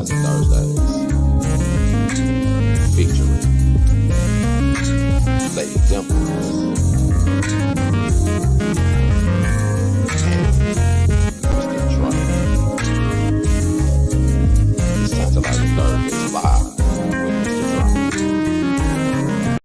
Tantalizing Thursdays, featuring Lady Dimples and Mr. Drummin. It's Tantalizing Thursdays live with Mr. Drummin.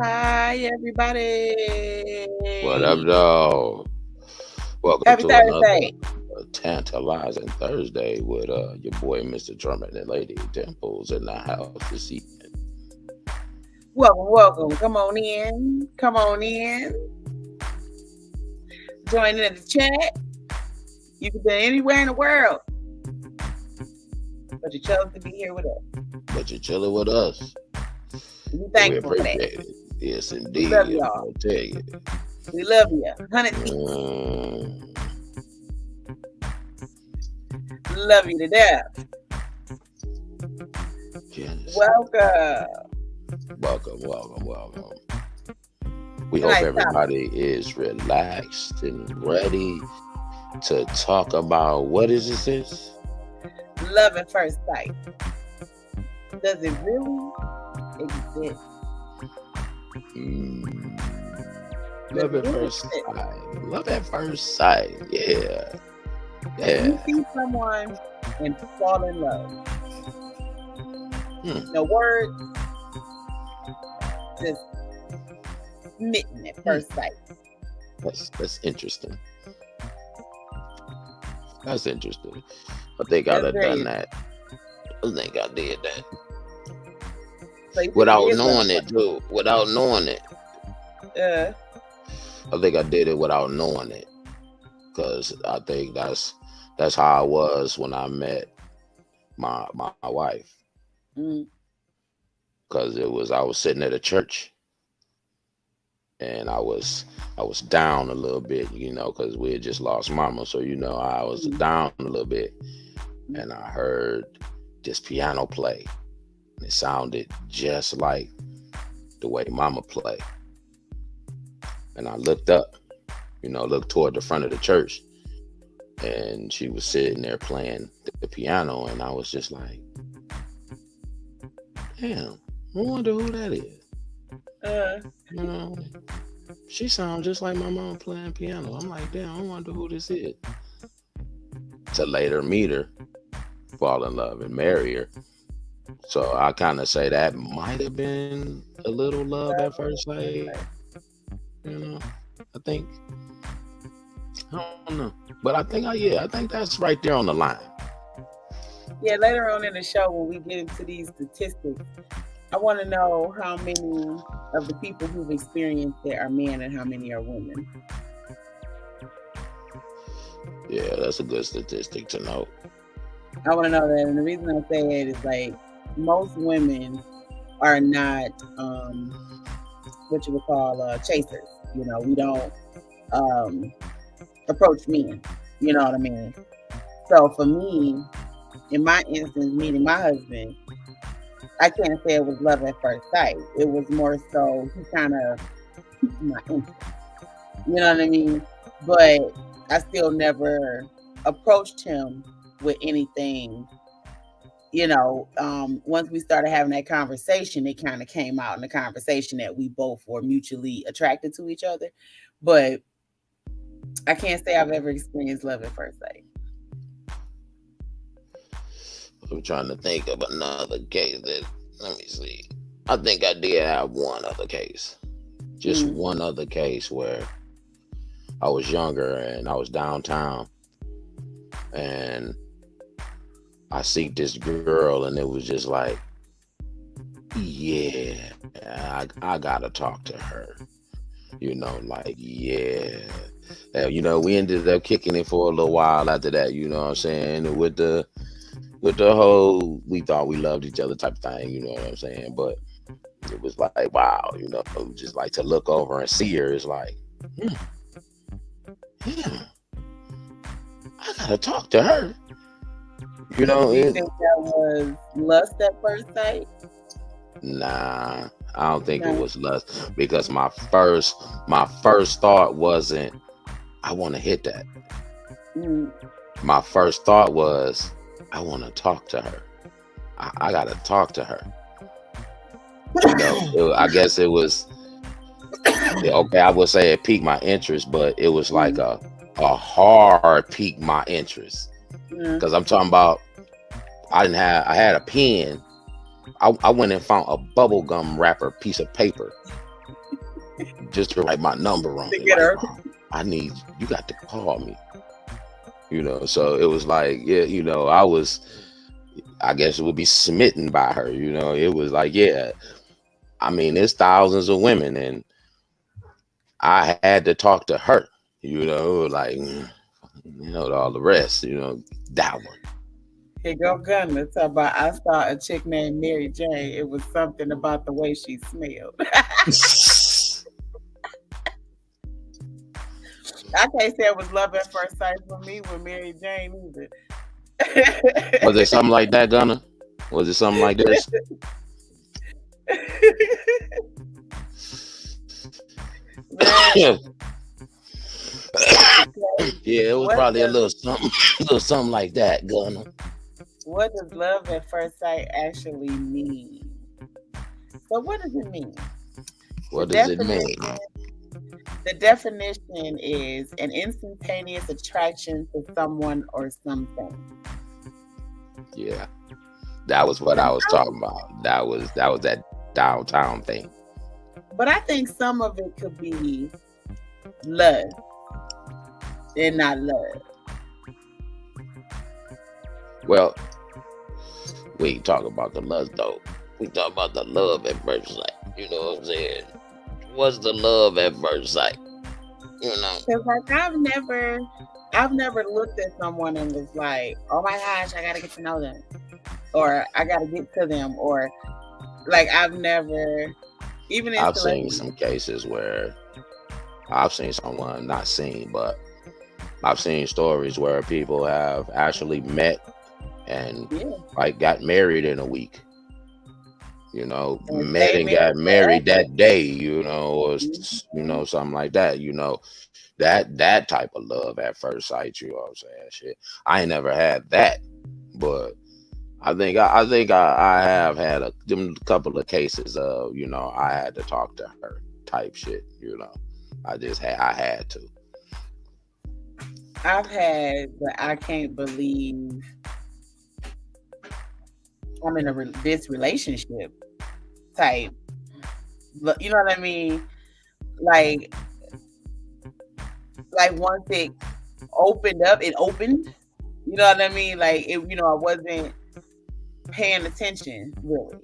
Hi, everybody. What up, dog? Welcome Happy to Thursday. another Tantalizing Thursday with your boy, Mr. Drummin and Lady Dimples in the house this evening. Welcome. Come on in. Join in the chat. You can be anywhere in the world, but you chose to be here with us. But you're chilling with us. We We thankful for that. appreciate it. Yes, indeed. love I'm y'all. gonna tell you. We love you. 100 Mm, love you to death. yes. Welcome. Welcome. We Nice hope everybody is relaxed and ready to talk about what is this? Love at first sight. Does it really exist? Love at first sight. Love at first sight. Yeah. You see someone and fall in love. No words. Just smitten at first sight. That's interesting. That's interesting. I think I'd have done that. I think I did that. So you think Without it is knowing love? it, too. Without knowing it. I think I did it without knowing it. Because I think that's how I was when I met my wife. Because I was sitting at a church. And I was down a little bit, because we had just lost mama. So, I was down a little bit. And I heard this piano play. And it sounded just like the way mama played. And I looked up, looked toward the front of the church. And she was sitting there playing the piano. And I was just like, damn, I wonder who that is. She sounds just like my mom playing piano. I'm like, damn, I wonder who this is. To later meet her, fall in love, and marry her. So I kind of say that might have been a little love at first sight. I think, I don't know. But I think that's right there on the line. Yeah, later on in the show, when we get into these statistics, I want to know how many of the people who've experienced it are men and how many are women. Yeah, that's a good statistic to know. I want to know that. And the reason I say it is like most women are not what you would call chasers. We don't approach men. You know what I mean? So for me, in my instance, meeting my husband, I can't say it was love at first sight. It was more so he kind of piqued my interest. You know what I mean? But I still never approached him with anything. Once we started having that conversation, it kind of came out in the conversation that we both were mutually attracted to each other. But I can't say I've ever experienced love at first sight. I'm trying to think of another case let me see. I think I did have one other case. Just one other case where I was younger and I was downtown and I see this girl and it was just like, Yeah, I gotta talk to her. Like, yeah. We ended up kicking it for a little while after that, you know what I'm saying? With the whole we thought we loved each other type of thing, you know what I'm saying? But it was like, wow, just like to look over and see her is like, hmm, yeah, I gotta talk to her. You know, Do you it, think that was lust at first sight? nah, I don't think it No. was lust because my first thought wasn't I want to hit that. Mm. My first thought was I want to talk to her. I gotta talk to her. I guess it was yeah, okay. I would say it piqued my interest, but it was like Mm. a hard pique my interest Mm. because I'm talking about I had a pen. I went and found a bubble gum wrapper piece of paper just to write my number on To it. get Like, her. I need you got to call me. So it was like, yeah, I guess it would be smitten by her. It was like, yeah. I mean, there's thousands of women, and I had to talk to her. Like all the rest. That one. Here go Gunner. Talk about I saw a chick named Mary Jane. It was something about the way she smelled. I can't say it was love at first sight for me with Mary Jane either. Was it something like that, Gunner? Was it something like this? Man, Yeah, okay. it was What probably a does little something, little something like that, Gunner. what does love at first sight actually mean? So what does it mean? The What does it definition mean? the definition is an instantaneous attraction to someone or something. Yeah, that was what But I was talking about. That was that downtown thing. I think some of it could be love and not love. Well, we ain't talk about the lust though. We talk about the love at first sight. You know what I'm saying? What's the love at first sight? You know. Because like I've never looked at someone and was like, oh my gosh, I gotta get to know them. Or I gotta get to them. Or like I've never even in I've seen celebrity. some cases where I've seen someone not seen, but I've seen stories where people have actually met and Yeah. like got married in a week. And Met stay and married got married forever. that day. Or Mhm. something like that. That type of love at first sight. You know what I'm saying? Shit, I ain't never had that, but I have had them couple of cases of I had to talk to her type shit. I had to. I've had the I can't believe I'm in this relationship type. You know what I mean? Like once it opened up, it opened. You know what I mean? Like it, I wasn't paying attention really,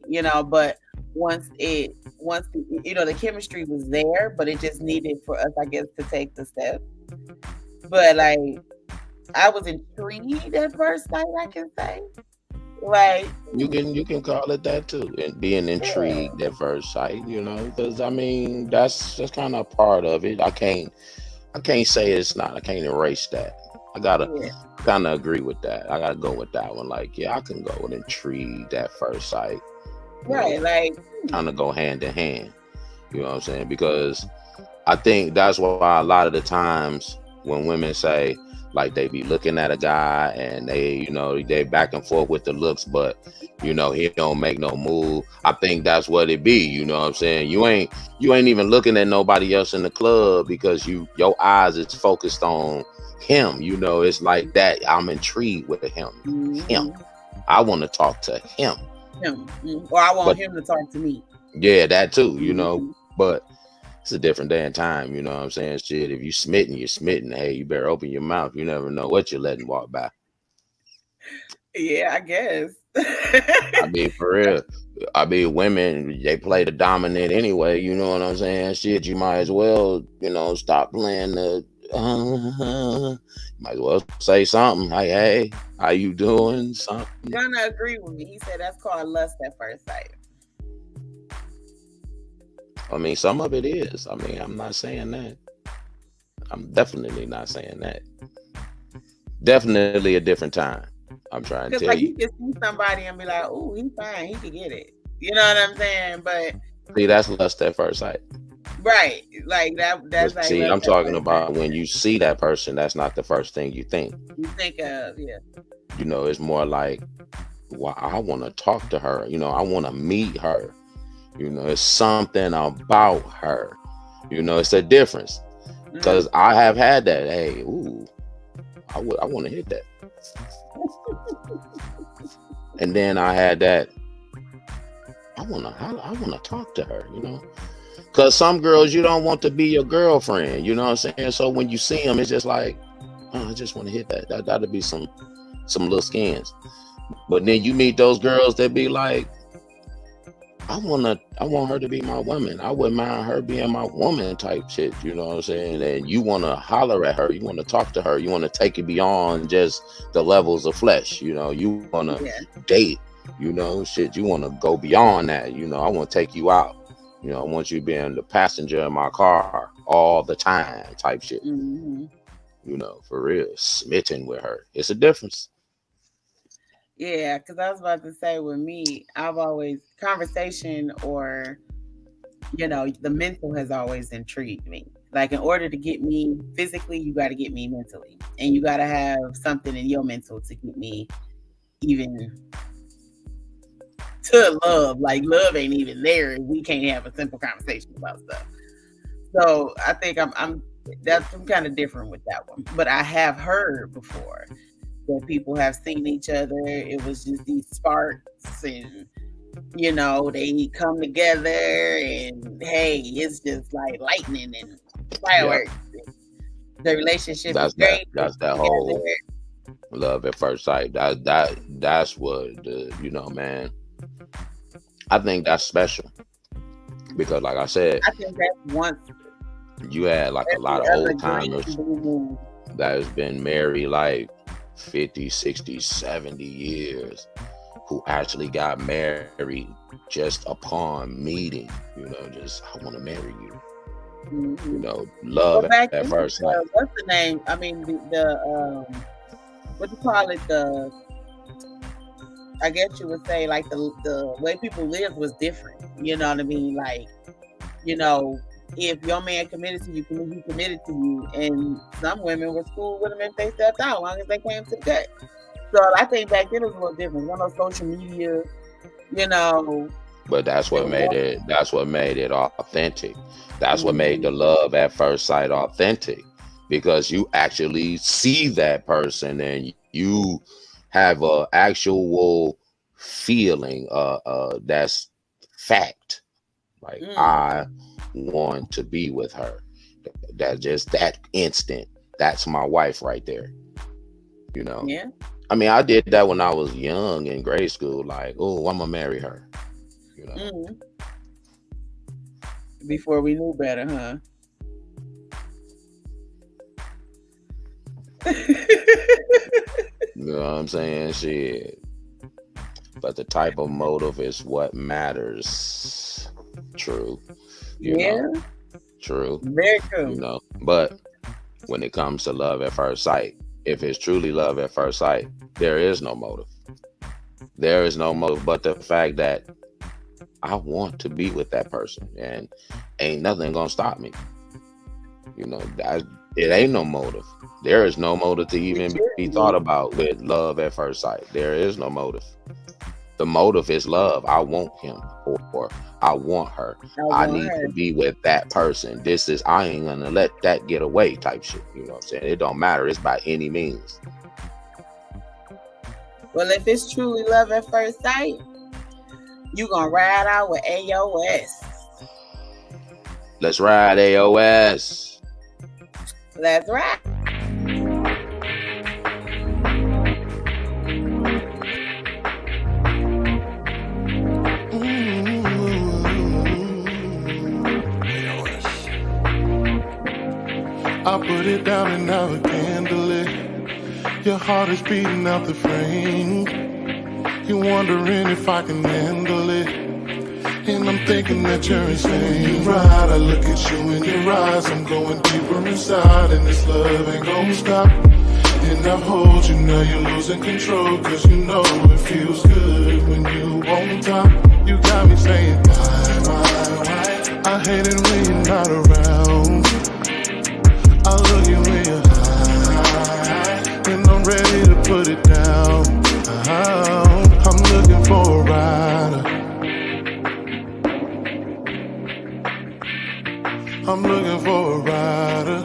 but once the chemistry was there, but it just needed for us, I guess, to take the step. But like I was intrigued at first sight, I can say. Like, You can call it that too, and being yeah, intrigued at first sight. Because I mean that's kind of part of it. I can't say it's not. I can't erase that. I gotta yeah, kind of agree with that. I gotta go with that one. Like, yeah, I can go with intrigued at first sight. right. Like, Kind of go hand in hand. You know what I'm saying? Because I think that's why a lot of the times when women say like they be looking at a guy and they back and forth with the looks, but he don't make no move. I think that's what it be. You know what I'm saying? You ain't even looking at nobody else in the club because your eyes is focused on him. It's like that. I'm intrigued with him. mm-hmm, I want to talk to him. him, or I want But him to talk to me. yeah, that too. Hmm. But it's a different day and time, you know what I'm saying? Shit, if you smitten, you're smitten. Hey, you better open your mouth. You never know what you're letting walk by. Yeah, I guess. I mean, for real. I mean, women, they play the dominant anyway. You know what I'm saying? Shit, you might as well, stop playing the. Might as well say something like, "Hey, how you doing?" Something. Gonna agree with me. He said that's called lust at first sight. I mean, some of it is. I mean, I'm not saying that. I'm definitely not saying that. Definitely a different time. I'm trying to Because tell like you. you can see somebody and be like, "Ooh, he's fine. He can get it." You know what I'm saying? But See, that's lust at first sight. right, like that. That's But like see, lust I'm at talking first sight. about when you see that person, that's not the first thing you think. You think of yeah. It's more like, well, I want to talk to her. I want to meet her. It's something about her. It's a difference. Because Mm. I have had that. Hey, ooh, I want to hit that. And then I had that. I want to talk to her. Because some girls you don't want to be your girlfriend. You know what I'm saying? So when you see them, it's just like, oh, I just want to hit that. That'll be some little skins. But then you meet those girls that be like, I want her to be my woman. I wouldn't mind her being my woman type shit. You know what I'm saying? And you want to holler at her. You want to talk to her. You want to take it beyond just the levels of flesh. You want to Yeah. date. Shit. You want to go beyond that. I want to take you out. I want you being the passenger in my car all the time type shit. Mm-hmm. For real. Smitten with her. It's a difference. Yeah, because I was about to say with me, I've always conversation or the mental has always intrigued me. Like in order to get me physically, you got to get me mentally, and you got to have something in your mental to get me even to love. Like love ain't even there if we can't have a simple conversation about stuff. So I think I'm kind of different with that one. But I have heard before that people have seen each other. It was just these sparks and they come together and hey, it's just like lightning and Yeah. fireworks. The relationship is That's that. great. They That's come that whole together. love at first sight. That's what man. I think that's special because, like I said, I think that's once you had like a every lot of other old green timers blue moon. that has been married like 50, 60, 70 years who actually got married just upon meeting. Just I want to marry you. Mm-hmm. Love Well, at back first then, sight. what's the name? I mean, the what do you call it? I guess you would say like the way people lived was different. You know what I mean? Like, you know, if your man committed to you, he committed to you, and some women were cool with him if they stepped out, as long as they came to the cut. So I think back then it was a little different. One of social media, you know, But that's it what made was. it. That's what made it authentic. That's what made Mm-hmm. the love at first sight authentic, because you actually see that person and you have a actual feeling. That's fact. Like Mm. I want to be with her. That just that instant. That's my wife right there. You know. Yeah. I mean, I did that when I was young in grade school. Like, oh, I'm gonna marry her. You know. Mm. Before we knew better, huh? You know what I'm saying? Shit. But the type of motive is what matters. True. You know. Yeah. True. Very true. But when it comes to love at first sight, if it's truly love at first sight, there is no motive. There is no motive but the fact that I want to be with that person and ain't nothing gonna stop me. That it ain't no motive. There is no motive to It even be shouldn't thought be. about with love at first sight. There is no motive. The motive is love. I want him or I want her. I I want need to her. be with that person. I ain't gonna let that get away type shit. You know what I'm saying? It don't matter. It's by any means. Well, if it's truly love at first sight, you gonna ride out with Ayowess. Let's ride AOS. Let's ride. Mm. I put it down and now I can't delay. Your heart is beating out the frame. You're wondering if I can handle it. And I'm thinking that you're insane. You right, I look at you in your eyes. I'm going deeper inside, and this love ain't gonna stop. And I hold you, now you're losing control. Cause you know it feels good when you on top. You got me saying, why? I hate it when you're not around. I look at when you're high, and I'm ready to put it down. I'm looking for a rider. I'm looking for a rider.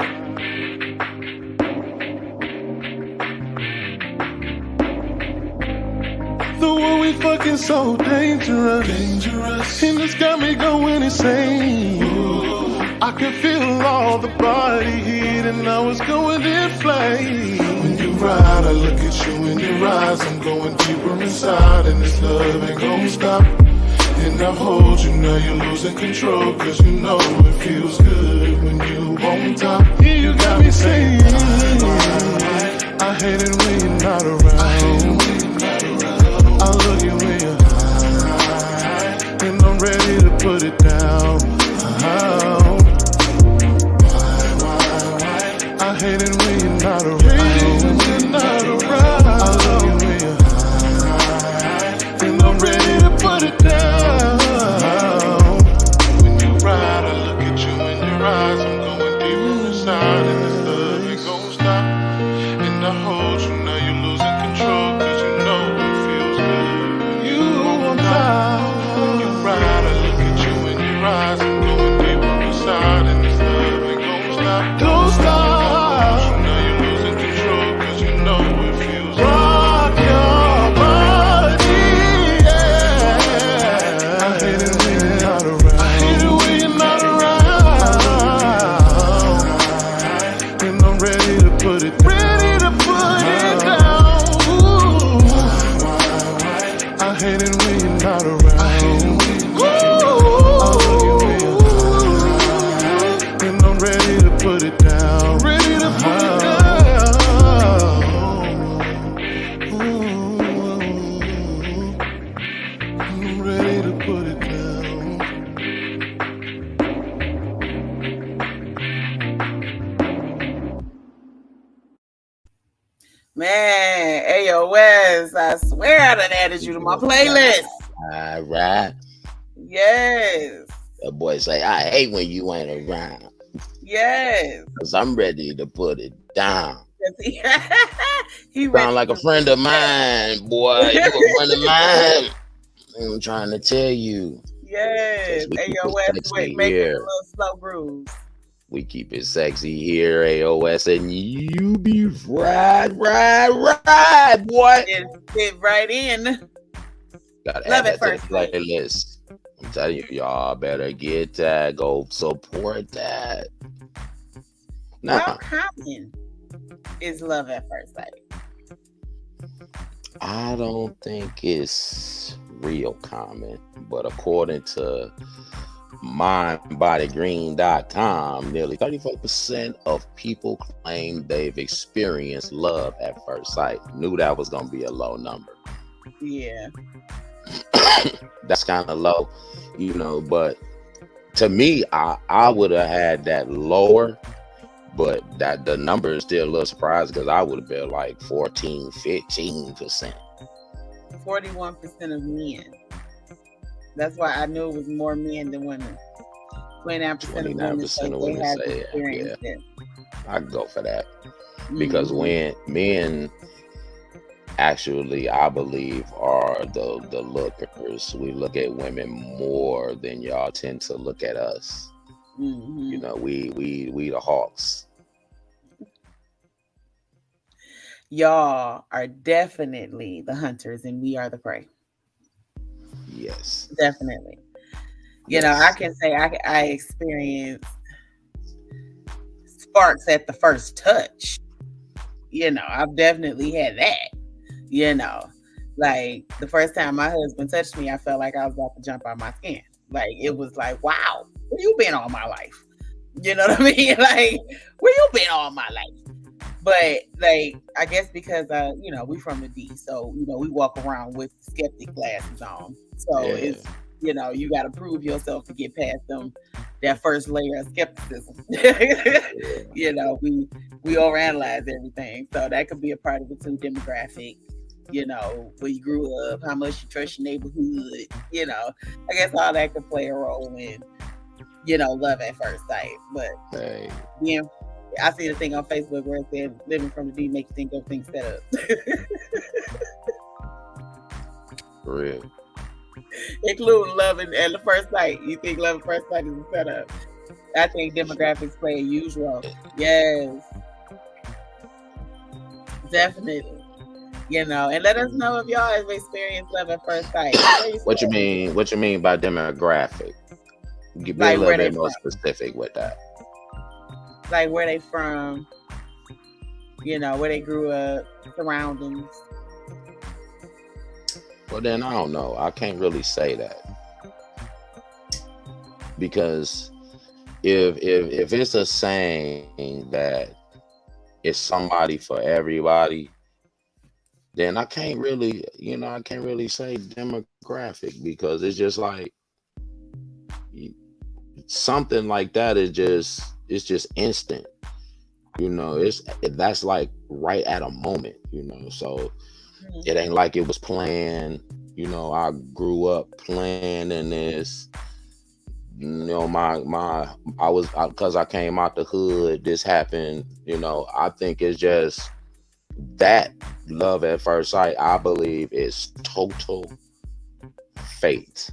The way we fucking so dangerous. And it's got me going insane. Ooh. I can feel all the body heat and now it's going in flames. When you ride, I look at you in your eyes. I'm going deeper inside and this love ain't gonna stop. And I hold you, now you're losing control. Cause you know it feels good when you on top. Yeah, you got me saying, I hate it when you're not around. I look at when you're high, and I'm ready to put it down. I hate it when you're not around. I look at when you're high, and I'm ready to put it down. When you ride, I look at you in your eyes. I'm going deeper inside, and this love ain't gonna stop. And I hold you, now you're losing control. Cause you know it feels good when you on top. When you ride, I look at you in your eyes. I'm going deeper inside, and this love ain't gonna stop. Don't stop. Now you're losing control. Cause you know it feels good. Rock your body, yeah. I hate it when you're not around. I hate it when you're not around. And I'm ready to put it down. I hate it when you're not around. I hate it when you're not around. And I'm ready to put it down. Ready to put it down. I'm ready to put it down. Man, Ayowess, I swear I done added you to my playlist. All right. Yes. That boy say, I hate when you ain't around. Yes. Cause I'm ready to put it down. He Sound like a friend of mine, boy. You a friend of mine. I'm trying to tell you. Yes. Ayowess, make it a little slow grooves. We keep it sexy here, Ayowess, and you be right, boy. Fit right in. Gotta Love add it that first. to the playlist. I'm telling you, y'all better get that. Go support that. Now, how common is love at first sight? I don't think it's real common, but according to mindbodygreen.com, nearly 34% of people claim they've experienced love at first sight. Knew that was going to be a low number. Yeah. That's kind of low, but to me, I would have had that lower, but that the number is still a little surprised because I would have been like 15%. 41% of men. That's why I knew it was more men than women. 29% of women say experienced it. I could go for that. Because when men actually, I believe, are the lookers. We look at women more than y'all tend to look at us. Mm-hmm. We the hawks. Y'all are definitely the hunters and we are the prey. Yes. Definitely. I can say I experienced sparks at the first touch. I've definitely had that. Like the first time my husband touched me, I felt like I was about to jump out my skin. Like it was like, wow, where you been all my life? You know what I mean? Like, where you been all my life? But like, I guess because we from the D, so we walk around with skeptic glasses on. So Yeah, it's you got to prove yourself to get past them that first layer of skepticism. yeah. We overanalyze everything, so that could be a part of it too. Demographic, where you grew up, how much you trust your neighborhood. I guess all that could play a role in love at first sight. But Hey, yeah, I see the thing on Facebook where it said living from the D makes you think of things set up. for real. Including loving at the first sight. You think love at first sight is a setup? I think demographics play a huge role. Yes, definitely. And let us know if y'all have experienced love at first sight. Please What you say, mean? What you mean by demographic? Be a like little where they bit more from, specific with that. like where they from, where they grew up, surroundings. Well, then I don't know. I can't really say that because if it's a saying that it's somebody for everybody, then I can't really say demographic because it's just like something like that is just it's just instant. It's that's like right at a moment. So Mhm. it ain't like it was planned. I grew up planning this. My I was because I came out the hood. This happened. I think it's just that love at first sight. I believe is total fate.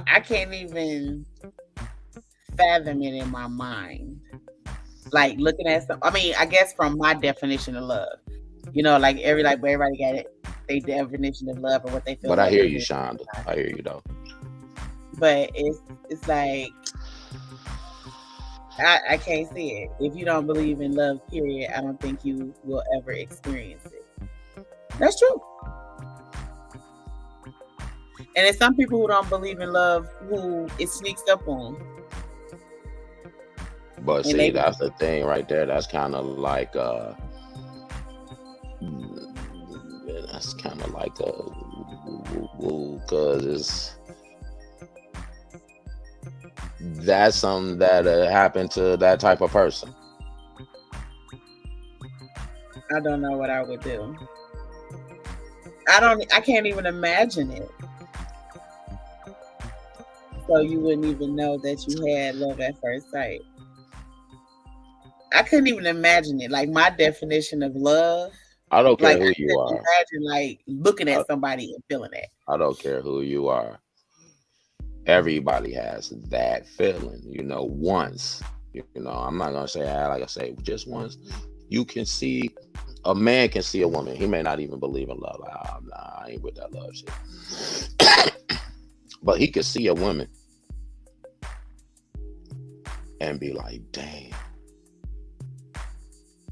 I can't even fathom it in my mind. Like looking at some, I mean, I guess from my definition of love, like everybody got it, their definition of love or what they feel But I love hear is. you, Shonda. I hear you though. But it's like I can't see it. If you don't believe in love, period, I don't think you will ever experience it. That's true. And there's some people who don't believe in love who it sneaks up on, But and see, they that's the thing right there. That's kind of like that's kind of like a because that's something that happened to that type of person. I don't know what I would do. I can't even imagine it. So you wouldn't even know that you had love at first sight. I couldn't even imagine it. Like my definition of love, I don't care like who I you couldn't are. imagine like looking I, at somebody and feeling that. I don't care who you are. Everybody has that feeling, once. I'm not gonna say like I say just once. You can see a man can see a woman. He may not even believe in love. Like, nah, I ain't with that love shit. But he could see a woman and be like, damn,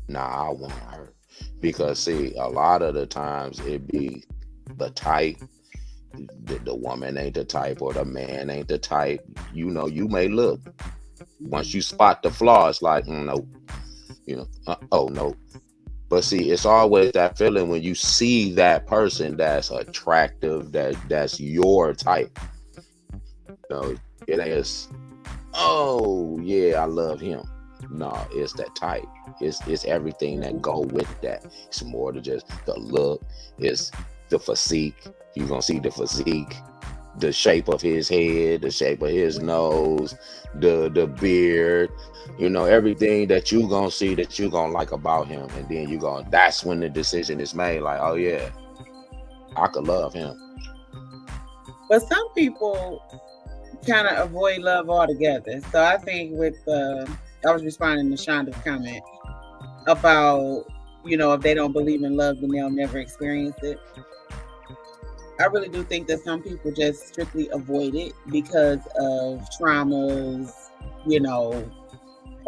nah, I want her. Because see, a lot of the times it be the type, the woman ain't the type or the man ain't the type. You may look. Once Mhm. you spot the flaw, it's like, no, oh no. But see, it's always that feeling when you see that person that's attractive, that's your type. It ain't just, oh yeah, I love him. No, it's that type. It's everything that go with that. It's more than just the look. It's the physique. You gonna see the physique, the shape of his head, the shape of his nose, the beard. Everything that you gonna see that you gonna like about him, and then you gonna. That's when the decision is made. Like, oh yeah, I could love him. But some people kind of avoid love altogether. So I think I was responding to Shonda's comment about, if they don't believe in love, then they'll never experience it. I really do think that some people just strictly avoid it because of traumas, you know,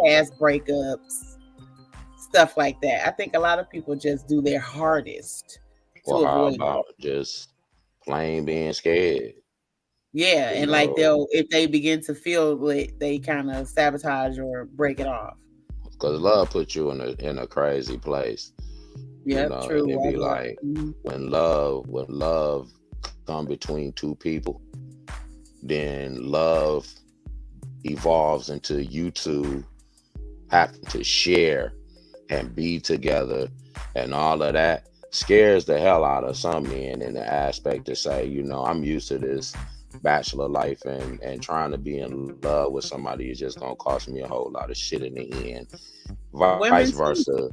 past breakups, stuff like that. I think a lot of people just do their hardest to Or how avoid about love. just plain being scared? Yeah, You and like know, if they begin to feel it, they kind of sabotage or break it off. because love puts you in a crazy place. You Yep, know, and true. it'd I be love. like Mhm. when love come between two people, then love evolves into you two having to share and be together, and all of that scares the hell out of some men in the aspect to say, I'm used to this bachelor life, and trying to be in love with somebody is just gonna cost me a whole lot of shit in the end. Vice Women too. versa.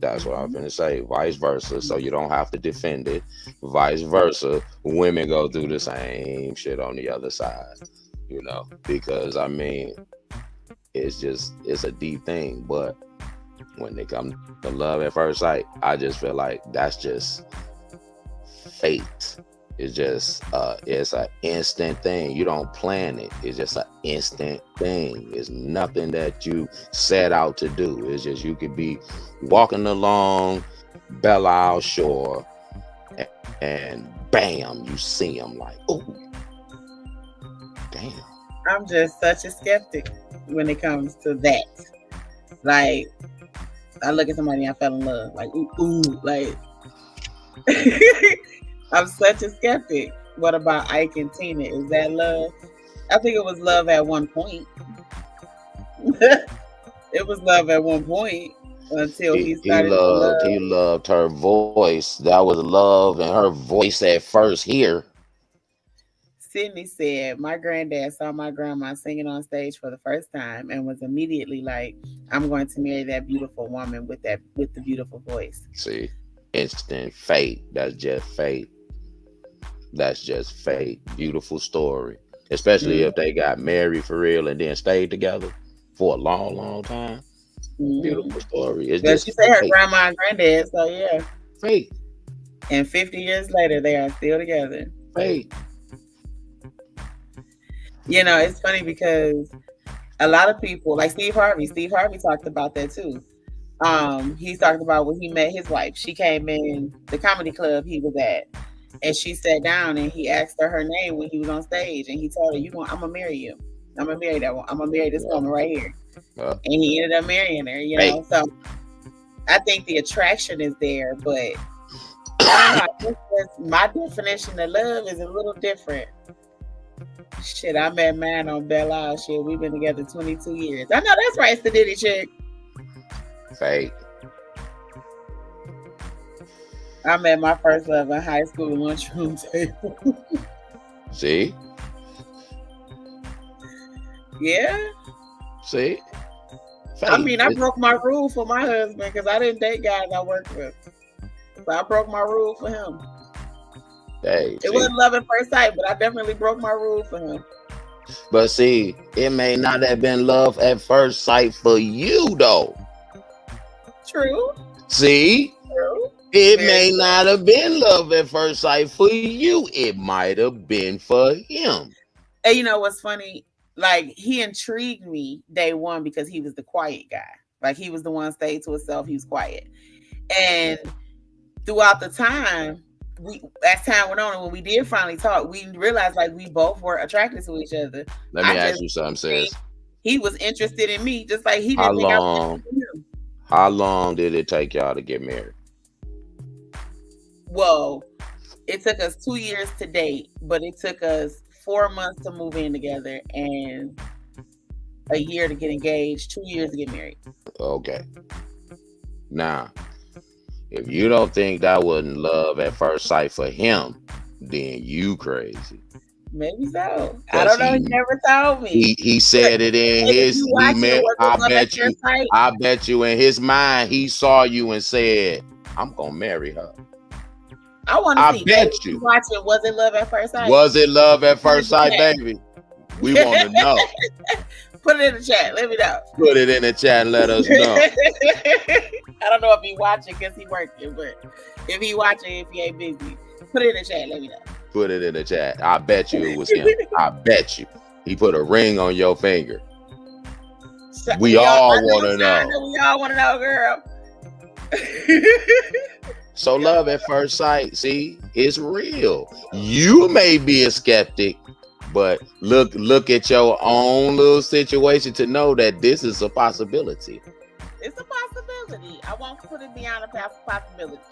That's what I'm Mhm. finna say. Vice versa. So you don't have to defend it. Vice versa. Women go through the same shit on the other side, because it's a deep thing. But when it comes to love at first sight, I just feel like that's just fate. It's an instant thing. You don't plan it. It's just an instant thing. It's nothing that you set out to do. It's just you could be walking along Belle Isle shore, and bam, you see him like, oh, damn. I'm just such a skeptic when it comes to that. Like, I look at somebody and I fell in love. Like, ooh, like. I'm such a skeptic. What about Ike and Tina? Is that love? I think it was love at one point. It was love at one point until he He started to loved he love. loved her voice. That was love and her voice at first here. Sydney said, "My granddad saw my grandma singing on stage for the first time and was immediately like, I'm going to marry that beautiful woman with the beautiful voice." See, instant fate. That's just fate. That's just fate. Beautiful story. Especially if they got married for real and then stayed together for a long, long time. Mm-hmm. Beautiful story. It's But she just said her fate. grandma and granddad, so yeah. Fate. And 50 years later, they are still together. Fate. It's funny because a lot of people, like Steve Harvey talked about that too. He talked about when he met his wife. She came in the comedy club he was at, and she sat down and he asked her her name when he was on stage, and he told her, I'm gonna marry you. I'm gonna marry that one. I'm gonna marry this Yeah. woman right here." Uh, And he ended up marrying her. fate. So I think the attraction is there, but I don't know. I guess my definition of love is a little different. Shit, I met mine on Belle Isle. Shit, we've been together 22 years. I know that's right, Sadiddy chick. Fate. I met my first love in high school lunchroom table. See? Yeah. See? Fate. I mean, I broke my rule for my husband because I didn't date guys I worked with. So I broke my rule for him. Hey, It wasn't love at first sight, but I definitely broke my rule for him. but see, it may not have been love at first sight for you, though. True. See? True. It Very may true. not have been love at first sight for you. It might have been for him. And you know what's funny? Like, he intrigued me day one because he was the quiet guy. Like, he was the one stayed to himself. He was quiet. And throughout the time, as time went on, and when we did finally talk, we realized like we both were attracted to each other. Let I me ask just you something, think sis. he was interested in me, just like he How didn't think I was long? interested in him. How long did it take y'all to get married? Well, it took us 2 years to date, but it took us 4 months to move in together and a year to get engaged, 2 years to get married. Okay. Now, if you don't think that wasn't love at first sight for him, then you crazy. Maybe so. I Cause don't know. He never told me. he But said it in if his you watch it, was it love at first sight? I bet you in his mind he saw you and said, I'm gonna marry her. I want to I see. bet Baby, you. watch it. Was it love at first sight? Was it love at Put it in first the sight, chat. baby? We want to know. Put it in the chat. Let me know. Put it in the chat and let us know. I don't know if he watching because he working, but if he watching, if he ain't busy, put it in the chat. Let me know. Put it in the chat. I bet you it was him. I bet you. He put a ring on your finger. We all want to know. We all want to know, girl. So love at first sight, see, it's real. You may be a skeptic, But look at your own little situation to know that this is a possibility. It's a possibility. I won't put it beyond a possibility.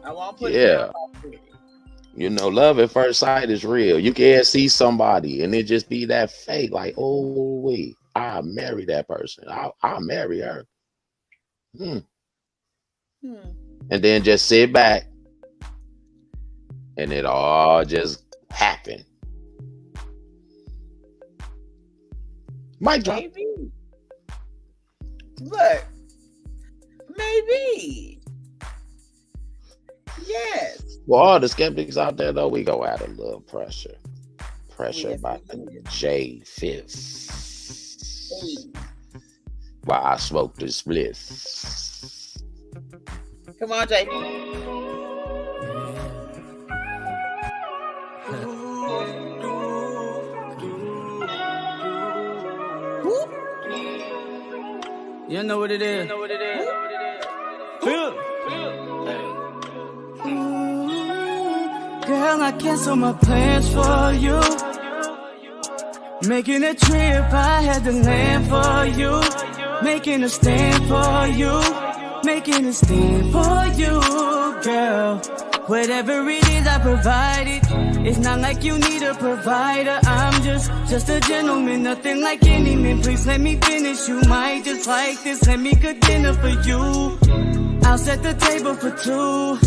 I won't put it Yeah. beyond possibility. You know, love at first sight is real. You can't see somebody and it just be that fake, like, oh wait, I'll marry that person. I'll marry her. And then just sit back and it all just happen. Mic drop. Maybe. Look. Maybe. Yes. For all the skeptics out there, though, we go at a little pressure. Pressure by J Fifth. While I smoke the spliff. Come on, JP. You know what it is. Girl, I cancel my plans for you. Making a trip, I had to land for you. Making a stand for you. Making a stand for you, girl. Whatever it is, I provide it. It's not like you need a provider. I'm just a gentleman, nothing like any man. Please let me finish. You might just like this. Let me cook dinner for you. I'll set the table for two.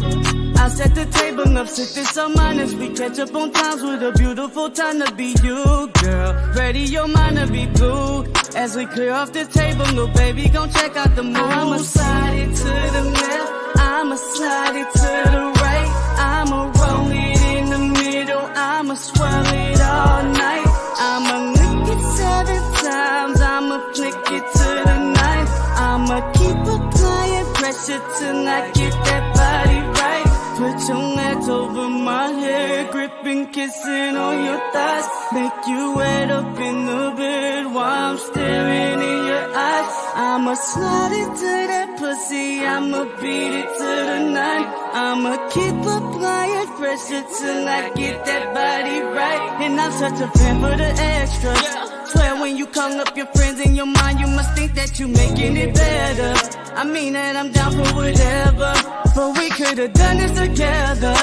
I'll set the table up, sit this on mine as we catch up on times with a beautiful time to be you, girl. Ready your mind to be blue. As we clear off the table, little baby, gon' check out the moves. I'ma slide it to the left, I'ma slide it to the right. I'ma roll it in the middle, I'ma swirl it all night. I'ma lick it 7 times, I'ma flick it to the 9. I'ma keep applying pressure till I get that body right. Put your hands over my head, gripping, kissing on your thighs. Make you wet up in the bed while I'm staring in your eyes. I'ma slide it to that pussy, I'ma beat it to the 9. I'ma keep applying pressure till I get that body right. And I'm such a fan for the extras. Swear when you call up your friends in your mind, you must think that you making it better. I mean that I'm down for whatever, but we could've done this together.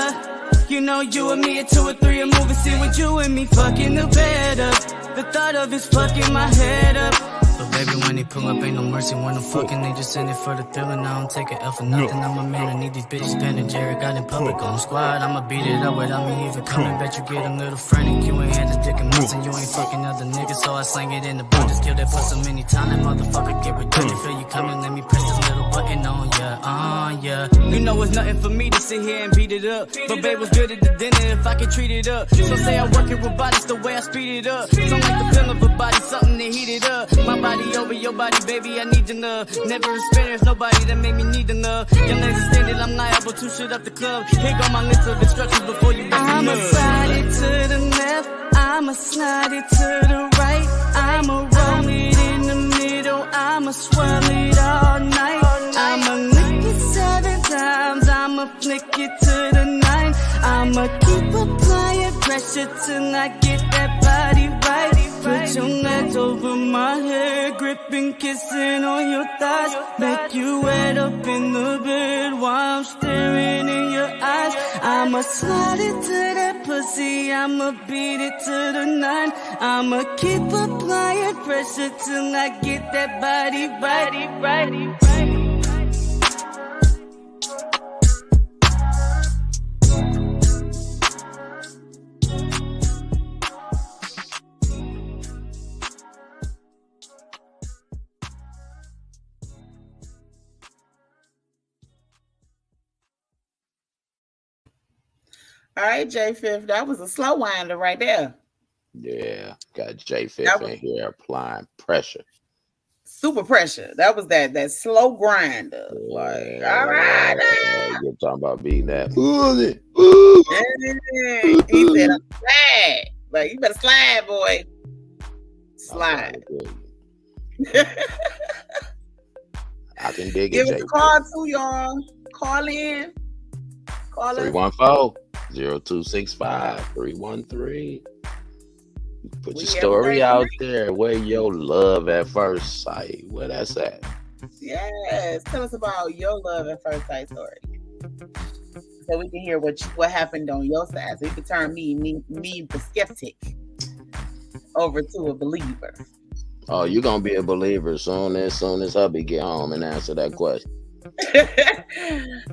You know, you and me at 2 or 3 a movie scene with you and me fucking the bed up. The thought of it's fucking my head up. But baby, when they pull up, ain't no mercy when I'm fucking. They just in it for the thrill and I don't take an L for nothing. I'm a man, I need these bitches spending Jared got in public on squad. I'ma beat it up without me even coming. Bet you get a little frantic. You ain't had the dick in months and you ain't fucking other niggas. So I slang it in the boot. Just kill that pussy so many times. That motherfucker get redundant. Feel you coming, let me press this little button on ya. Yeah. You know it's nothing for me to sit here and beat it up. But babe was good at the dinner if I could treat it up. So say I work it with bodies the way I speed it up. Something like the feel of a body, something to heat it up. My body over your body, baby, I need your love. Never experienced nobody that made me need the love. Your legs extended, I'm liable to shit up the club. Here go my list of instructions before you I'ma slide it to the left, I'ma slide it to the right. I'ma roll it in the middle, I'ma swirl it all night. I'ma lick it 7 times, I'ma flick it to the 9. I'ma keep applying pressure till I get that body right. Put your legs over my head, gripping, kissing on your thighs. Make you wet up in the bed while I'm staring in your eyes. I'ma slide it to that pussy, I'ma beat it to the 9. I'ma keep applying pressure till I get that body right. All right, J Fifth, that was a slow winder right there. Yeah, got J Fifth in here applying pressure. Super pressure. That was that slow grinder. Like, all right. You're talking about beating that. He said, I'm slide. Like, you better slide, boy. Slide. I can dig Give it. us a call too, y'all. Call in. Call us. 314-0265-313. Put your We story everything out free. there. Where your love at first sight? Where that's at? Yes. Tell us about your love at first sight story, so we can hear what happened on your side, so you can turn me the skeptic over to a believer. Oh, you gonna be a believer soon as hubby get home and answer that question.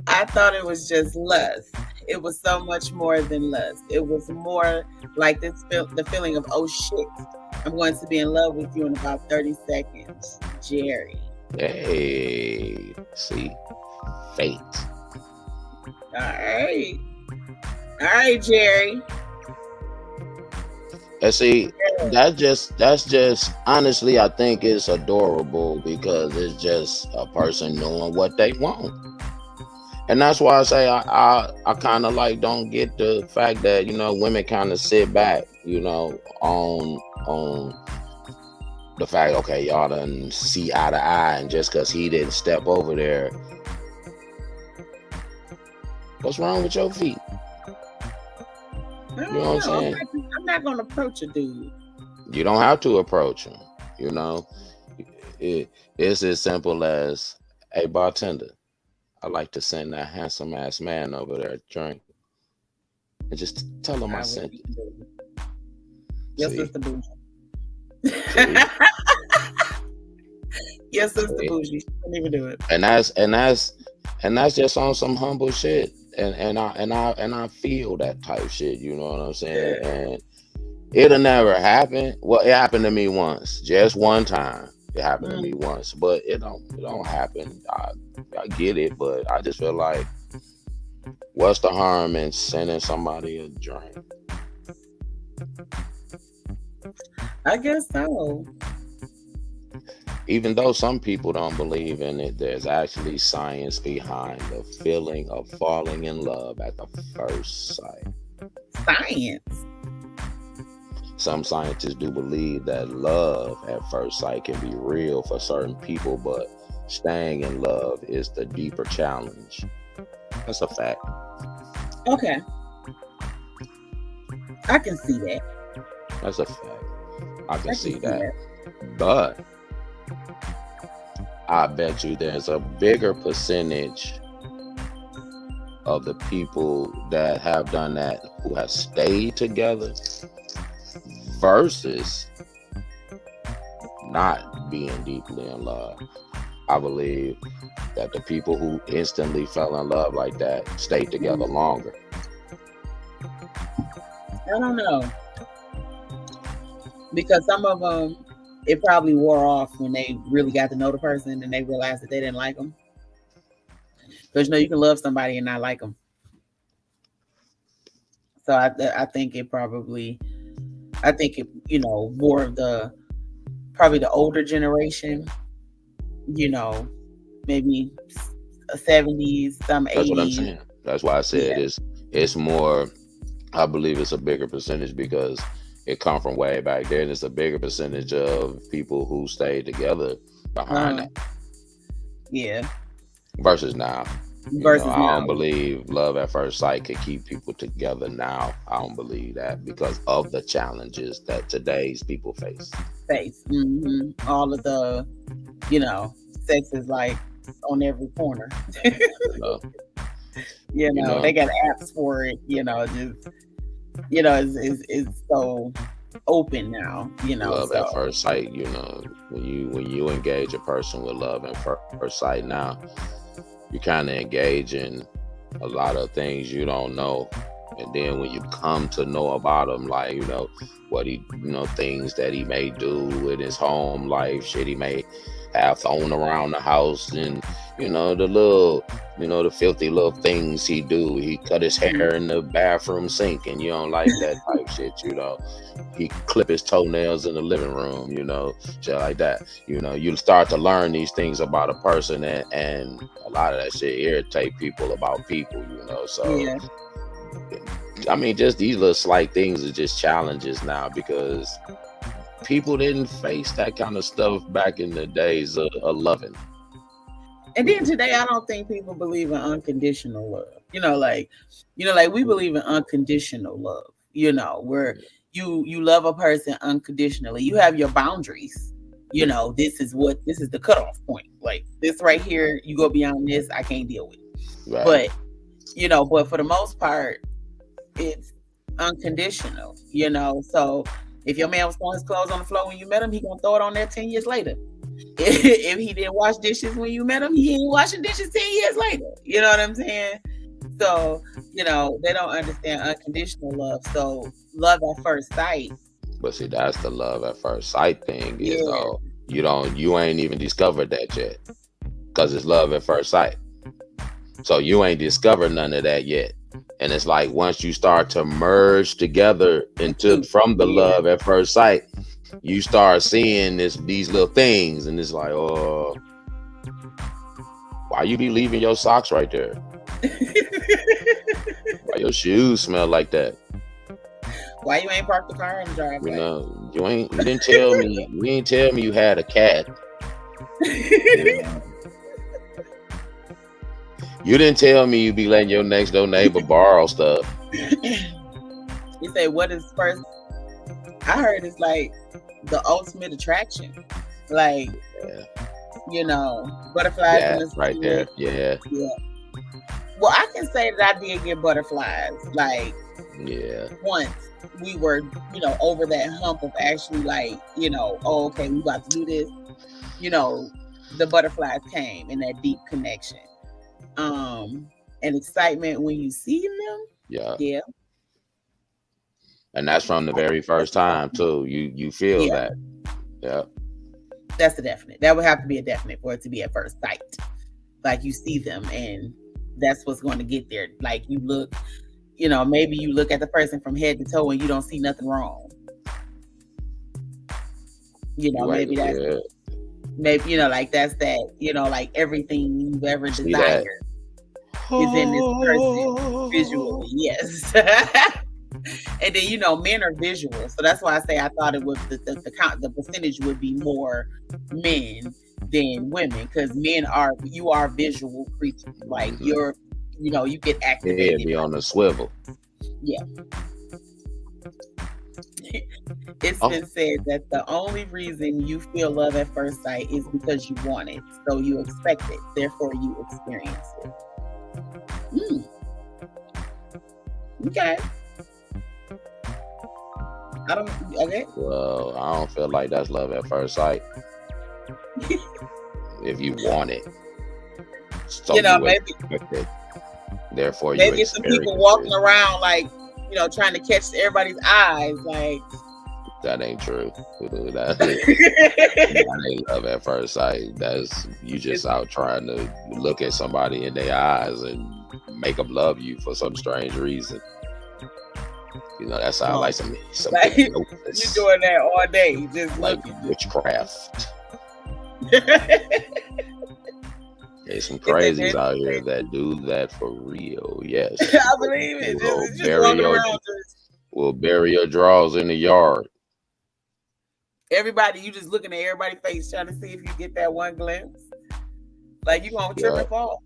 I thought it was just lust. It was so much more than lust. It was more like the feeling of, oh shit, I'm going to be in love with you in about 30 seconds, Jerry. Hey, see, fate. All right. All right, Jerry. And see, that's just honestly, I think it's adorable because it's just a person knowing what they want. And that's why I say I kind of like don't get the fact that women kind of sit back, on the fact, okay, y'all done see eye to eye, and just because he didn't step over there, what's wrong with your feet? I You know don't what I'm know. saying? I'm not going to approach a dude. You don't have to approach him. You know, it's as simple as, hey, bartender, I like to send that handsome ass man over there a drink, and just tell him I I sent wouldn't it. even do it. Your See, sister bougie. see, Your sister see, bougie. She wouldn't even do it. and that's just on some humble shit. And I feel that type shit. You know what I'm saying? Yeah. And it'll never happen. Well, it happened to me once, just one time. It happened to me Mm. once, but it don't happen. I get it, but I just feel like, what's the harm in sending somebody a drink? I guess so. Even though some people don't believe in it, there's actually science behind the feeling of falling in love at the first sight. Science. Some scientists do believe that love at first sight can be real for certain people, but staying in love is the deeper challenge. That's a fact. Okay. I can see that. That's a fact. I can I can see see that. that. But I bet you there's a bigger percentage of the people that have done that who have stayed together versus not being deeply in love. I believe that the people who instantly fell in love like that stayed together Mm. longer. I don't know, because some of them, it probably wore off when they really got to know the person and they realized that they didn't like them. Because you can love somebody and not like them. So I think it probably, I think it, more of the, probably the older generation, you know, maybe 70s, some That's what I'm 80s. saying. That's why I said Yeah. it's more. I believe it's a bigger percentage because it come from way back then. It's a bigger percentage of people who stayed together behind Uh, that yeah. versus now. Versus I don't now. believe love at first sight could keep people together now. I don't believe that because of the challenges that today's people face. Face. All of the, you know, sex is like on every corner. You know, you They know, got apps for it. Just it's so open now. love at So first sight. When you engage a person with love at first sight now, you kind of engage in a lot of things you don't know, and then when you come to know about him, like what he, things that he may do with his home life, shit he may have thrown around the house, and the little, the filthy little things he do. He cut his hair in the bathroom sink, and you don't like that type shit. He clip his toenails in the living room, shit like that. You start to learn these things about a person, and a lot of that shit irritate people about people. So yeah. I mean, just these little slight things are just challenges now because people didn't face that kind of stuff back in the days of loving. And then today, I don't think people believe in unconditional love. Like we believe in unconditional love. Where you love a person unconditionally. You have your boundaries. This is the cutoff point. Like this right here, you go beyond this, I can't deal with. Right. But but for the most part, it's unconditional. So if your man was throwing his clothes on the floor when you met him, he gonna throw it on there 10 years later. If he didn't wash dishes when you met him, he ain't washing dishes 10 years later. You know what I'm saying? So, they don't understand unconditional love. So love at first sight. But see, that's the love at first sight thing is Yeah. though. You ain't even discovered that yet. Cause it's love at first sight. So you ain't discovered none of that yet. And it's like once you start to merge together from the love at first sight, you start seeing these little things, and it's like, oh, why you be leaving your socks right there? Why your shoes smell like that? Why you ain't parked the car in the driveway? You didn't tell me. You ain't tell me you had a cat. You didn't tell me you be letting your next door neighbor borrow stuff. You say, what is first? I heard it's like the ultimate attraction. Like, butterflies. Yeah, in the right there. Yeah. Well, I can say that I did get butterflies. Like, once we were, over that hump of actually like, oh, okay, we about to do this. The butterflies came in that deep connection. And excitement when you see them. Yeah. And that's from the very first time too. You feel that. Yeah. That's a definite. That would have to be a definite for it to be at first sight. Like you see them and that's what's going to get there. Like you look, maybe you look at the person from head to toe and you don't see nothing wrong. Maybe that's like that's that, like everything you've ever desired is in this person visually. Yes. And then men are visual, so that's why I say I thought it would the percentage would be more men than women, because you are visual creatures. Like you're you get activated. Yeah, be on the swivel. Yeah. It's been said that the only reason you feel love at first sight is because you want it, so you expect it, therefore you experience it. Okay. Okay. Well, I don't feel like that's love at first sight. If you want it, so maybe it. Therefore maybe some people walking around like trying to catch everybody's eyes. Like that ain't true. That ain't love at first sight. That's you just out trying to look at somebody in their eyes and make them love you for some strange reason. That sounds like some like, you're doing that all day, just like looking. witchcraft. There's some crazies out here that do that for real. Yes, I believe it. We'll bury your drawers in the yard. Everybody, you just looking at everybody's face, trying to see if you get that one glimpse. Like you gonna trip and fall.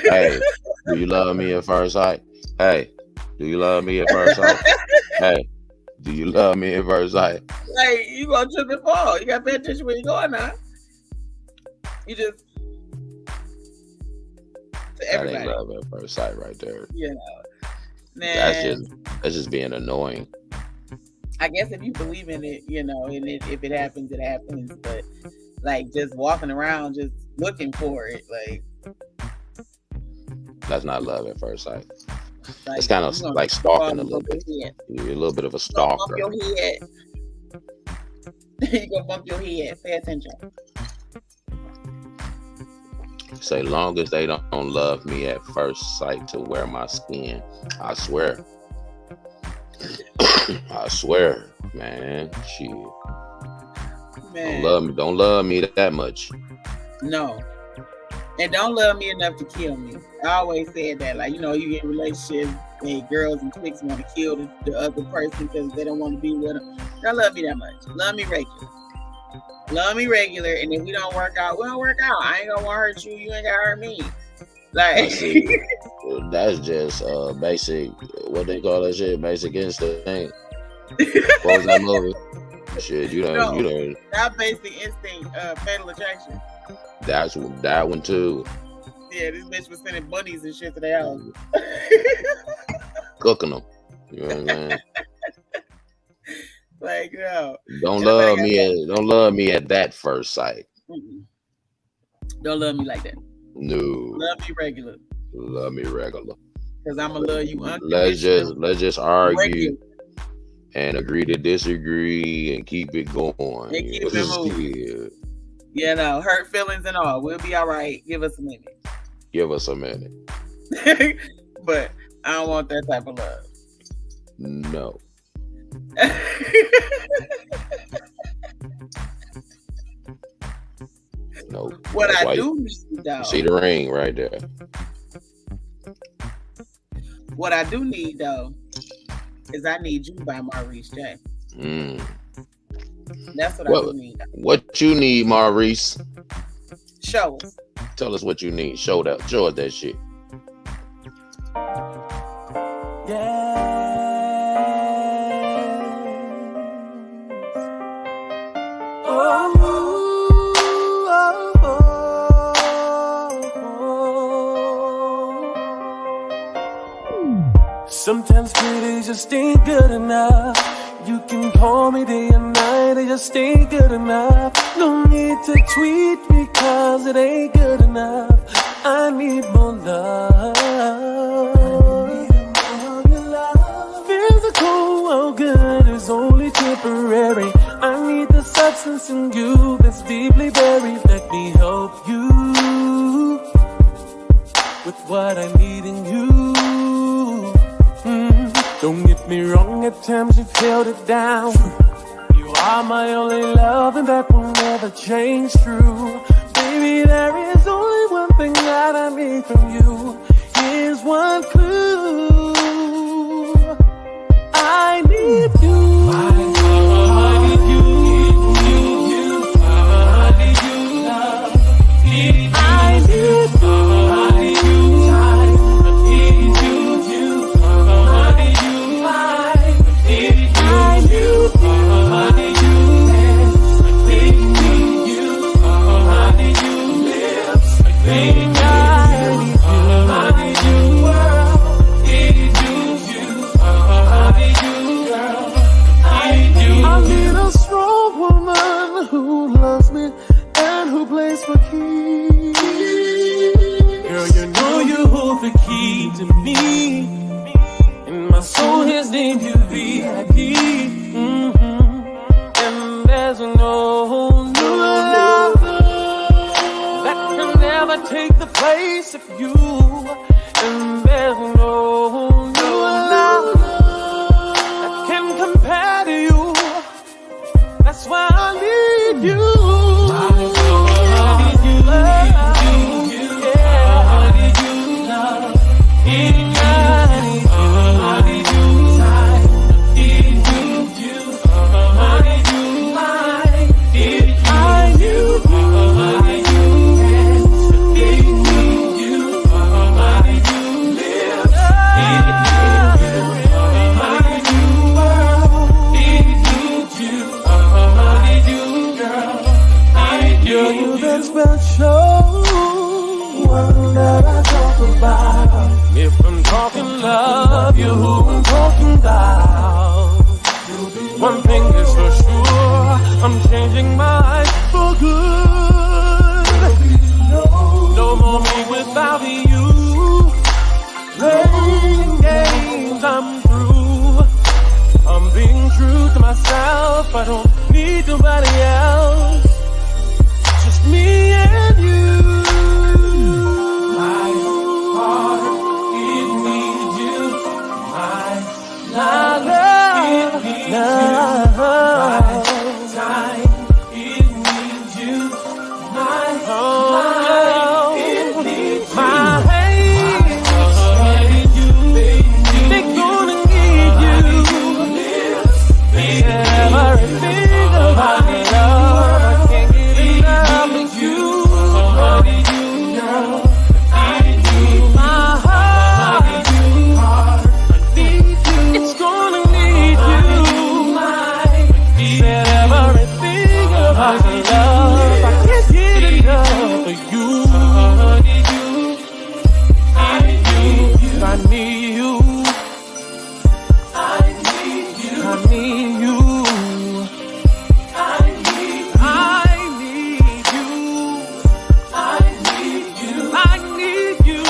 Hey, do you love me at first sight? Hey, do you love me at first sight? Hey, do you love me at first sight? Like you gonna trip and fall. You gotta pay attention where you going now. You just to everybody. That ain't love at first sight right there. Man, that's just being annoying. I guess if you believe in it, and if it happens, it happens. But like just walking around, just looking for it, like that's not love at first sight. Like, it's kind of like stalking a little bit. You're a little bit of a stalker. Bump your head. You gonna bump your head. Pay attention. Say, long as they don't love me at first sight to wear my skin, I swear. I swear, man. Shit. Man. Don't love me that much. No. And don't love me enough to kill me. I always said that. Like, you get in relationships and girls and chicks want to kill the other person because they don't want to be with them. Don't love me that much. Love me regular. Love me regular. And if we don't work out, we don't work out. I ain't gonna want to hurt you. You ain't gonna hurt me. Like, that's just basic, what they call that shit, basic instinct. What was that movie? Shit, you No, don't. not Basic Instinct, Fatal Attraction. That's that one too. Yeah, this bitch was sending bunnies and shit to their house. Cooking them. You know what I'm saying? Like, no. Don't love me at that first sight. Mm-mm. Don't love me like that. No. Love me regular. Love me regular. Because I'm going to love you unconditional. Let's just argue regular. And agree to disagree and keep it going. And keep it moving. You know, hurt feelings and all. We'll be all right. Give us a minute. Give us a minute. But I don't want that type of love. No. No. What I do need, though. See the ring right there. What I do need, though, is I Need You by Maurice J. That's what I do need. What you need, Maurice? Show us. Tell us what you need. Show us that shit. Sometimes pretty just ain't good enough. You can call me day and night, it just ain't good enough. No need to tweet because it ain't good enough. I need more love. Physical, oh good, is only temporary. I need the substance in you that's deeply buried. Let me help you with what I need in you. Don't get me wrong, at times you've held it down. You are my only love and that will never change, true. Baby, there is only one thing that I need from you. Here's one clue. I need you. I need you. I need you. I need you. To me, in my soul, his name you VIP. And there's no love that can never take the place of you. And there's no love that can compare to you. That's why I need you. If I'm talking love, you who I'm talking about. One thing is for sure, I'm changing my life for good. No more me without you. Playing games, I'm through. I'm being true to myself, I don't need nobody else. Just me and you. Everything need you. I need you. I need you. I need you.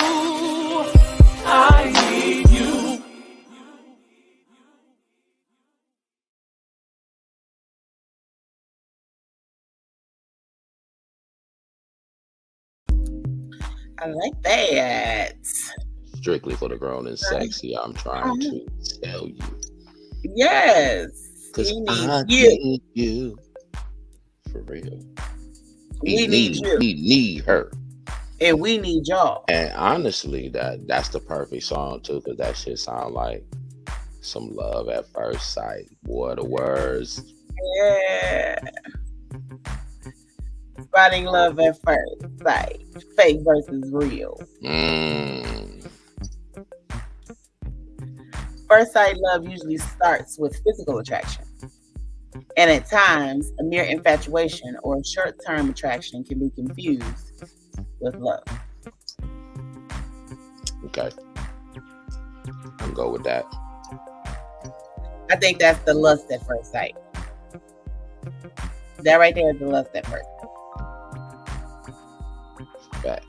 I need you. I like that. Strictly for the grown and sexy, I'm trying to tell you. Yes. Cause He needs I you. need you. For real. We need you. We need her. And we need y'all. And honestly, that's the perfect song too, because that shit sound like some love at first sight. Boy, the words. Yeah. Spotting love at first sight. Fake versus real. First sight love usually starts with physical attraction. And at times, a mere infatuation or a short-term attraction can be confused with love. Okay. I'll go with that. I think that's the lust at first sight. That right there is the lust at first sight. Back.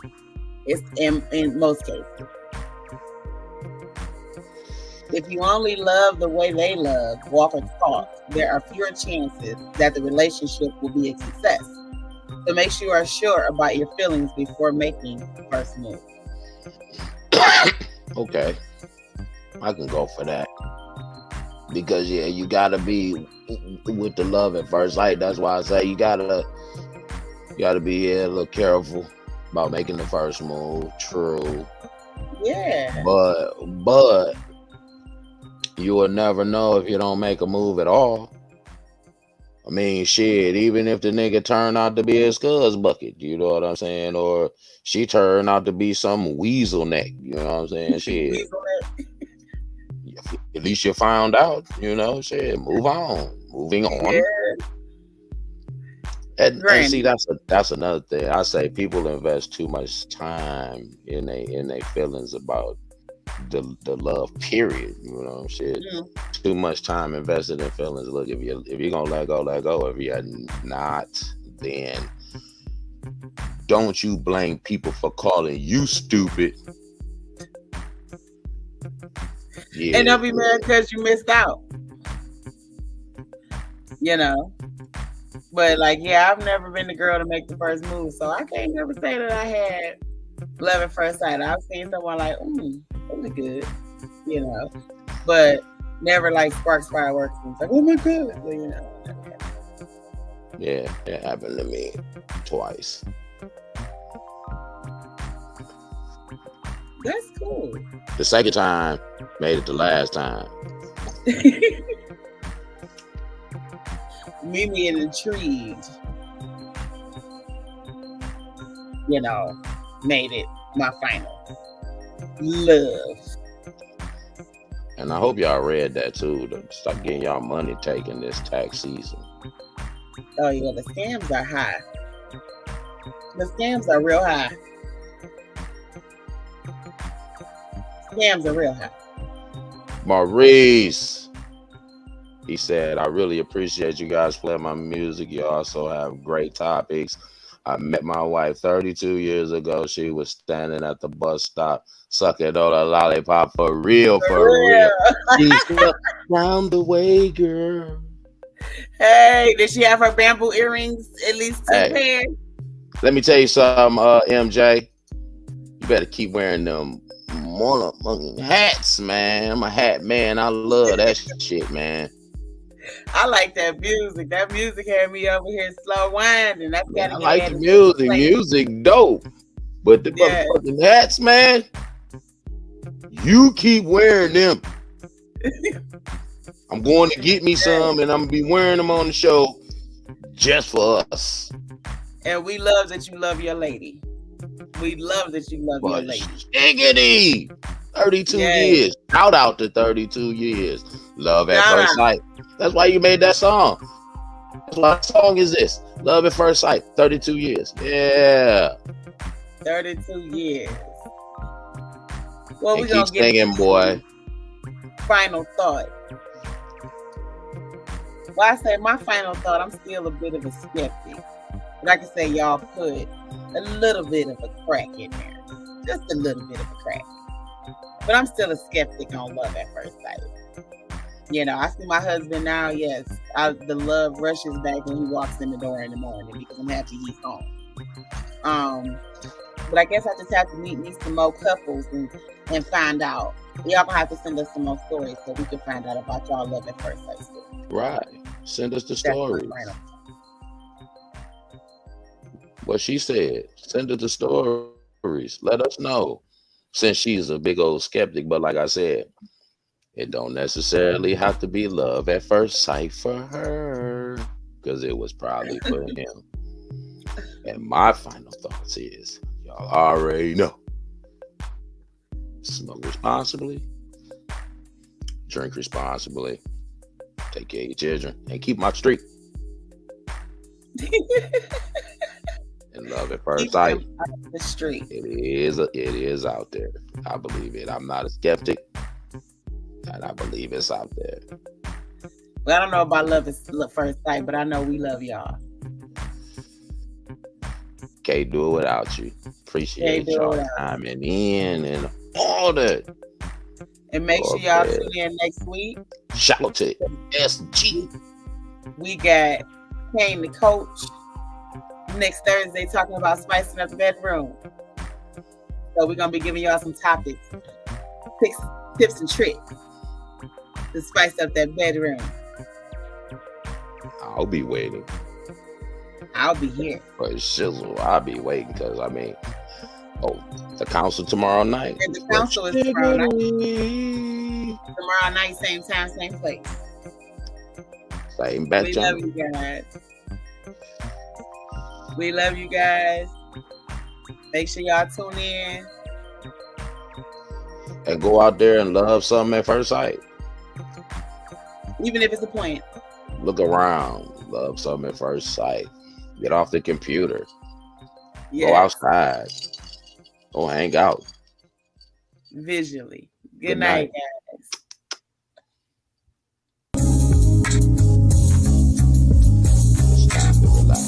It's in most cases. If you only love the way they love, walk or talk, there are fewer chances that the relationship will be a success. So make sure you are sure about your feelings before making the first move. Okay. I can go for that. Because yeah, you gotta be with the love at first sight. That's why I say you gotta be a little careful about making the first move. True. Yeah. But you will never know if you don't make a move at all. I mean, shit, even if the nigga turned out to be his cuz bucket, you know what I'm saying? Or she turned out to be some weasel neck, you know what I'm saying? Shit. At least you found out, you know, shit, move on. Moving on. Yeah. And see, that's another thing. I say people invest too much time in their feelings about the love period, you know, shit. Too much time invested in feelings. Look, if you're gonna let go, let go. If you're not, then don't you blame people for calling you stupid. Yeah. And don't be mad because you missed out. You know. But like, yeah, I've never been the girl to make the first move, so I can't never say that I had love at first sight. I've seen someone like, that was good, you know, but never like sparks fireworks and like, oh my god, well, you know. Yeah, it happened to me twice. That's cool. The second time made it the last time. Me being intrigued, you know, made it my final love. And I hope y'all read that too, to stop getting y'all money taken this tax season. Oh yeah, the scams are high. The scams are real high. Scams are real high. Maurice, he said, I really appreciate you guys playing my music. You also have great topics. I met my wife 32 years ago. She was standing at the bus stop, sucking on a lollipop for real. She slept down the way, girl. Hey, did she have her bamboo earrings? At least 2 pairs? Let me tell you something, MJ. You better keep wearing them motherfucking hats, man. I'm a hat man. I love that shit, man. I like that music. That music had me over here slow winding. That's gotta I like the music. Music dope. But the motherfucking hats, man, you keep wearing them. I'm going to get me some, and I'm gonna be wearing them on the show just for us. And we love that you love your lady. We love that you love your lady. Giggity! 32 years. Shout out to 32 years. Love at first sight. That's why you made that song. That's why song is this. Love at first sight. 32 years. Yeah. 32 years. Well, we're gonna keep singing, boy. Final thought. Well, I say my final thought, I'm still a bit of a skeptic. But I can say y'all put a little bit of a crack in there. Just a little bit of a crack. But I'm still a skeptic on love at first sight. You know, I see my husband now, yes. The love rushes back when he walks in the door in the morning because I'm happy he's home. But I guess I just have to meet some more couples and find out. Y'all gonna have to send us some more stories so we can find out about y'all love at first sight story. Right. Send us the stories. What she said. Send us the stories. Let us know. Since she's a big old skeptic, but like I said, it don't necessarily have to be love at first sight for her, because it was probably for him. And my final thoughts is, y'all already know. Smoke responsibly, drink responsibly, take care of your children, and keep my streak. And love at first sight. The street. It is out there. I believe it. I'm not a skeptic, and I believe it's out there. Well, I don't know about love at first sight, but I know we love y'all. Can't do it without you. Appreciate y'all timing in and all that. And make sure y'all tune in next week. Shout out to SG. We got Kane the coach next Thursday talking about spicing up the bedroom. So we're gonna be giving y'all some topics, tips and tricks to spice up that bedroom. I'll be waiting. I'll be here. For shizzle, I'll be waiting because the council tomorrow night. And the council is tomorrow night. Tomorrow night, same time, same place. Same batch. We love you guys. We love you guys. Make sure y'all tune in. And go out there and love something at first sight. Even if it's a plant. Look around. Love something at first sight. Get off the computer. Yes. Go outside. Go hang out. Visually. Good night, guys. It's time to relax.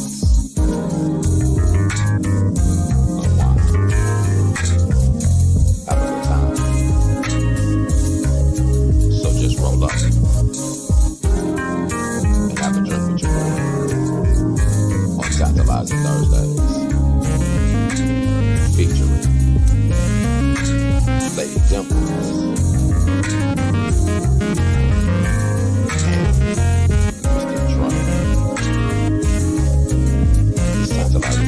Have a good time. So just roll up and have a drink with your boy on Tantalizing Thursdays. Featuring Lady Dimples.